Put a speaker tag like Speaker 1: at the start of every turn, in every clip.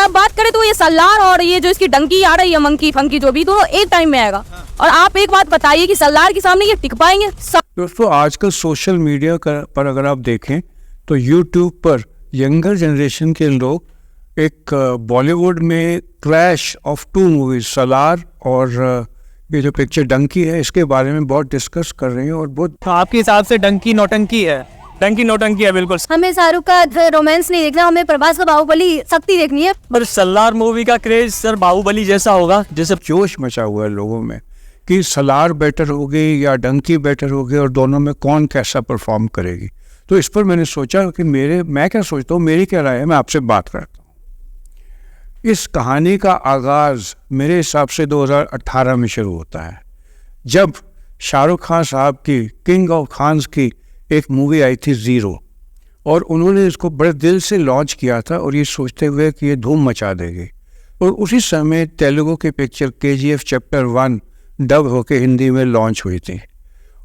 Speaker 1: अब बात करें तो ये सलार और ये जो इसकी डंकी आ रही है मंकी फंकी जो भी, दोनों एक टाइम में आएगा। और आप एक बात बताइए कि सलार के सामने ये टिक पाएंगे?
Speaker 2: दोस्तों, आजकल सोशल मीडिया पर अगर आप देखें तो यूट्यूब पर यंगर जनरेशन के लोग एक बॉलीवुड में clash of two movies, Salaar और ये जो पिक्चर डंकी है, इसके बारे में बहुत डिस्कस कर रहे हैं। और बहुत
Speaker 3: आपके हिसाब से डंकी नौटंकी है? डंकी नौटंकी है बिल्कुल।
Speaker 4: हमें शाहरुख का रोमांस नहीं देखना, हमें प्रभास का बाहुबली शक्ति देखनी है।
Speaker 3: पर सलार मूवी का क्रेज सर बाहुबली जैसा होगा, जैसे
Speaker 2: जोश मचा हुआ है लोगों में कि सलार बेटर होगी या डंकी बेटर होगी और दोनों में कौन कैसा परफॉर्म करेगी। तो इस पर मैंने सोचा कि मैं क्या सोचता हूँ, मेरी क्या राय है, मैं आपसे बात करता हूँ। इस कहानी का आगाज़ मेरे हिसाब से 2018 में शुरू होता है, जब शाहरुख खान साहब की किंग ऑफ खान्स की एक मूवी आई थी ज़ीरो, और उन्होंने इसको बड़े दिल से लॉन्च किया था और ये सोचते हुए कि ये धूम मचा देगी। और उसी समय तेलुगु की पिक्चर KGF चैप्टर 1 डब होके हिंदी में लॉन्च हुई थी।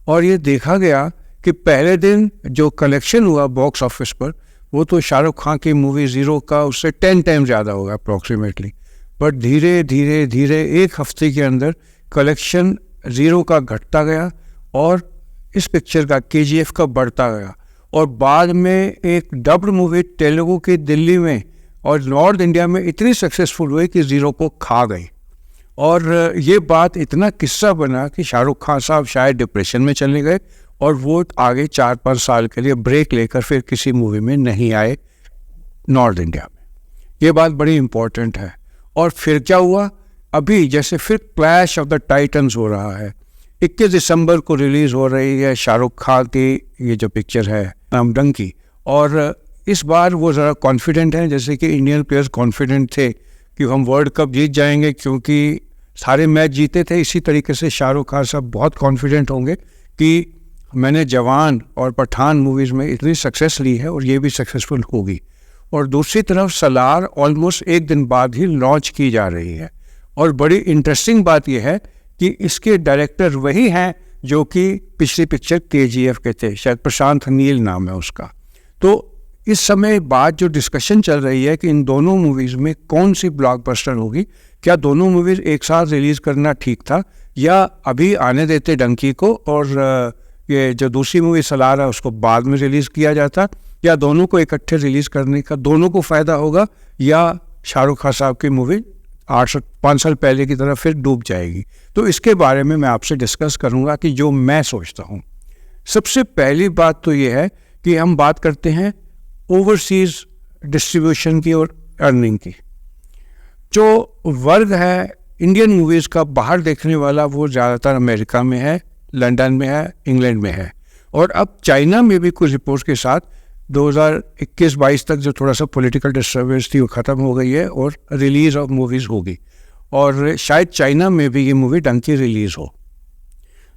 Speaker 2: और ये देखा गया कि पहले दिन जो कलेक्शन हुआ बॉक्स ऑफिस पर, वो तो शाहरुख खान की मूवी ज़ीरो का उससे 10 टाइम ज़्यादा होगा अप्रॉक्सीमेटली। बट धीरे धीरे धीरे एक हफ्ते के अंदर कलेक्शन ज़ीरो का घटता गया और इस पिक्चर का KGF का बढ़ता गया। और बाद में एक डब्ड मूवी तेलुगु की दिल्ली में और नॉर्थ इंडिया में इतनी सक्सेसफुल हुई कि ज़ीरो को खा गई। और ये बात इतना किस्सा बना कि शाहरुख खान साहब शायद डिप्रेशन में चले गए और वो आगे 4-5 साल के लिए ब्रेक लेकर फिर किसी मूवी में नहीं आए नॉर्थ इंडिया में। ये बात बड़ी इम्पोर्टेंट है। और फिर क्या हुआ, अभी जैसे फिर क्लैश ऑफ द टाइटन्स हो रहा है। 21 दिसंबर को रिलीज़ हो रही है शाहरुख खान की ये जो पिक्चर है नाम डंकी। और इस बार वो ज़रा कॉन्फिडेंट हैं, जैसे कि इंडियन प्लेयर्स कॉन्फिडेंट थे कि हम वर्ल्ड कप जीत जाएंगे, क्योंकि सारे मैच जीते थे। इसी तरीके से शाहरुख खान साहब बहुत कॉन्फिडेंट होंगे कि मैंने जवान और पठान मूवीज़ में इतनी सक्सेस ली है और ये भी सक्सेसफुल होगी। और दूसरी तरफ सलार ऑलमोस्ट एक दिन बाद ही लॉन्च की जा रही है। और बड़ी इंटरेस्टिंग बात यह है कि इसके डायरेक्टर वही हैं जो कि पिछली पिक्चर KGF के थे, शायद प्रशांत नील नाम है उसका। तो इस समय बात जो डिस्कशन चल रही है कि इन दोनों मूवीज़ में कौन सी ब्लॉकबस्टर होगी, क्या दोनों मूवीज़ एक साथ रिलीज़ करना ठीक था या अभी आने देते डंकी को और ये जो दूसरी मूवी सलार है उसको बाद में रिलीज़ किया जाता, या दोनों को इकट्ठे रिलीज़ करने का दोनों को फ़ायदा होगा, या शाहरुख खान साहब की मूवी 5 साल पहले की तरह फिर डूब जाएगी। तो इसके बारे में मैं आपसे डिस्कस करूंगा कि जो मैं सोचता हूं। सबसे पहली बात तो ये है कि हम बात करते हैं ओवरसीज़ डिस्ट्रीब्यूशन की और अर्निंग की। जो वर्ग है इंडियन मूवीज़ का बाहर देखने वाला, वो ज़्यादातर अमेरिका में है, लंदन में है, इंग्लैंड में है। और अब चाइना में भी कुछ रिपोर्ट्स के साथ 2021-22 तक जो थोड़ा सा पॉलिटिकल डिस्टर्बेंस थी वो ख़त्म हो गई है और रिलीज़ ऑफ मूवीज़ होगी। और शायद चाइना में भी ये मूवी डंकी रिलीज़ हो।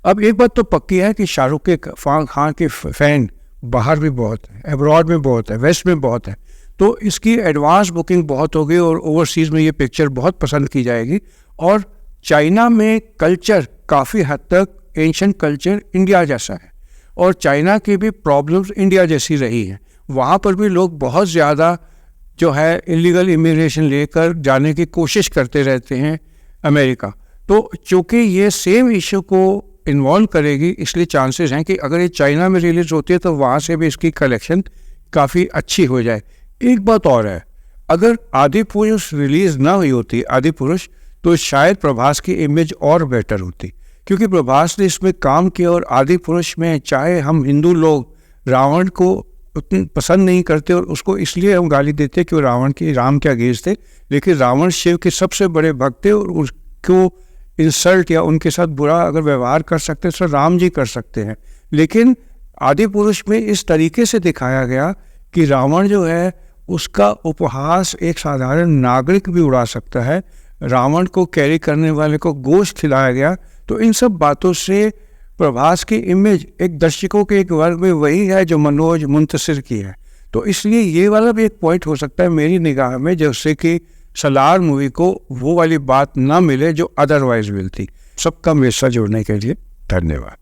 Speaker 2: अब एक बात तो पक्की है कि शाहरुख के खान के फ़ैन बाहर भी बहुत है, अब्रॉड में बहुत है, वेस्ट में बहुत है। तो इसकी एडवांस बुकिंग बहुत होगी और ओवरसीज़ में ये पिक्चर बहुत पसंद की जाएगी। और चाइना में कल्चर काफ़ी हद तक एंशिएंट कल्चर इंडिया जैसा है और चाइना की भी प्रॉब्लम्स इंडिया जैसी रही हैं। वहाँ पर भी लोग बहुत ज़्यादा जो है इलीगल इमिग्रेशन लेकर जाने की कोशिश करते रहते हैं अमेरिका। तो चूँकि ये सेम इशू को इन्वॉल्व करेगी, इसलिए चांसेस हैं कि अगर ये चाइना में रिलीज़ होती है तो वहाँ से भी इसकी कलेक्शन काफ़ी अच्छी हो जाए। एक बात और है, अगर आदि पुरुष रिलीज़ ना हुई होती आदि पुरुष, तो शायद प्रभास की इमेज और बेटर होती, क्योंकि प्रभास ने इसमें काम किया। और आदि पुरुष में चाहे हम हिंदू लोग रावण को उतनी पसंद नहीं करते और उसको इसलिए हम गाली देते कि वो राम के अगेंस्ट थे, लेकिन रावण शिव के सबसे बड़े भक्त थे और उसको इंसल्ट या उनके साथ बुरा अगर व्यवहार कर सकते तो राम जी कर सकते हैं। लेकिन आदि पुरुष में इस तरीके से दिखाया गया कि रावण जो है उसका उपहास एक साधारण नागरिक भी उड़ा सकता है। रावण को कैरी करने वाले को गोश्त खिलाया गया। तो इन सब बातों से प्रभास की इमेज एक दर्शकों के एक वर्ग में वही है जो मनोज मुंतसिर की है। तो इसलिए ये वाला भी एक पॉइंट हो सकता है मेरी निगाह में, जिससे कि सलार मूवी को वो वाली बात ना मिले जो अदरवाइज मिलती। सबका मेरे साथ जुड़ने के लिए धन्यवाद।